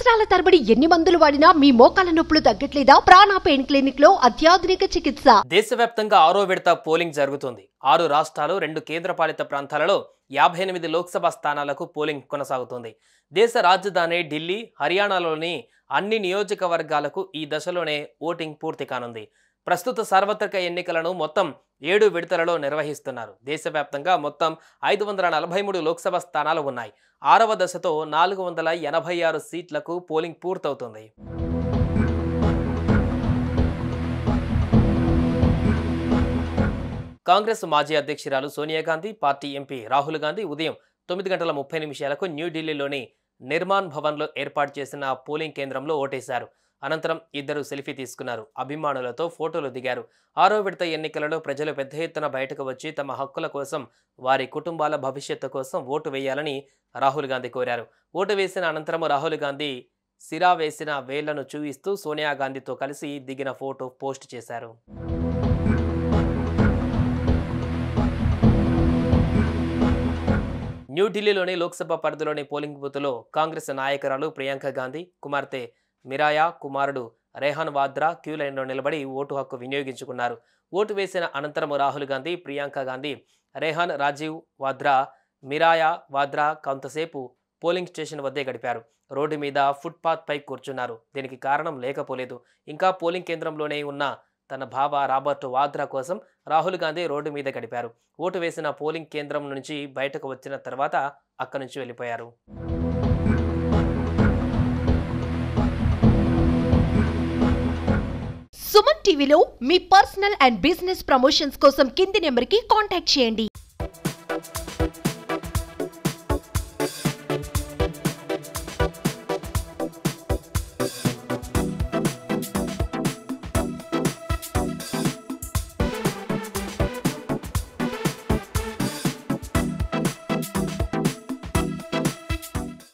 సంవత్సరాల తరబడి ఎన్ని మందులు వాడినా మీ మోకాల నొప్పులు తగ్గట్లేదా? ప్రాణ పెయిన్ క్లినిక్ లో అత్యాధునిక చికిత్స. దేశవ్యాప్తంగా 6వ విడత పోలింగ్ జరుగుతుంది. 6 రాష్ట్రాలు 2 కేంద్రపాలిత ప్రాంతాలలో 58 లోక్సభ స్థానాలకు పోలింగ్ కొనసాగుతుంది. దేశ రాజధాని ఢిల్లీ, హర్యానాలోని అన్ని నియోజకవర్గాలకు ఈ దశలోనే ఓటింగ్ పూర్తి కానుంది. ప్రస్తుత సార్వత్రిక ఎన్నికలను మొత్తం 7 విడతలలో నిర్వహిస్తున్నారు. దేశవ్యాప్తంగా మొత్తం 543 లోక్సభ స్థానాలు ఉన్నాయి. 6వ దశతో 486 సీట్లకు పోలింగ్ పూర్తవుతుంది. కాంగ్రెస్ మాజీ అధ్యక్షురాలు సోనియా గాంధీ, పార్టీ ఎంపీ రాహుల్ గాంధీ ఉదయం 9:30 న్యూఢిల్లీలోని నిర్మాణ్ భవన్లో ఏర్పాటు చేసిన పోలింగ్ కేంద్రంలో ఓటేశారు. అనంతరం ఇద్దరు సెల్ఫీ తీసుకున్నారు. అభిమానులతో ఫోటోలు దిగారు. 6వ విడత ఎన్నికలలో ప్రజలు పెద్ద ఎత్తున బయటకు వచ్చి తమ హక్కుల కోసం, వారి కుటుంబాల భవిష్యత్తు కోసం ఓటు వేయాలని రాహుల్ గాంధీ కోరారు. ఓటు వేసిన అనంతరం రాహుల్ గాంధీ సిరా వేసిన వేళ్లను చూపిస్తూ సోనియా గాంధీతో కలిసి దిగిన ఫోటో పోస్ట్ చేశారు. న్యూఢిల్లీలోని లోక్సభ పరిధిలోని పోలింగ్ బూత్లో కాంగ్రెస్ నాయకురాలు ప్రియాంక గాంధీ, కుమార్తె మిరాయా, కుమారుడు రెహాన్ వాద్రా క్యూ లైన్లో నిలబడి ఓటు హక్కు వినియోగించుకున్నారు. ఓటు వేసిన అనంతరం రాహుల్ గాంధీ, ప్రియాంక గాంధీ, రెహాన్, రాజీవ్ వాద్రా, మిరాయా వాద్రా కొంతసేపు పోలింగ్ స్టేషన్ వద్దే గడిపారు. రోడ్డు మీద ఫుట్పాత్ పై కూర్చున్నారు. దీనికి కారణం లేకపోలేదు. ఇంకా పోలింగ్ కేంద్రంలోనే ఉన్న తన బావ రాబర్ట్ వాద్రా కోసం రాహుల్ గాంధీ రోడ్డు మీద గడిపారు. ఓటు వేసిన పోలింగ్ కేంద్రం నుంచి బయటకు వచ్చిన తర్వాత అక్కడి నుంచి వెళ్ళిపోయారు. సుమన్ టీవీలో మీ పర్సనల్ అండ్ బిజినెస్ ప్రమోషన్స్ కోసం కింది నెంబర్కి కాంటాక్ట్ చేయండి.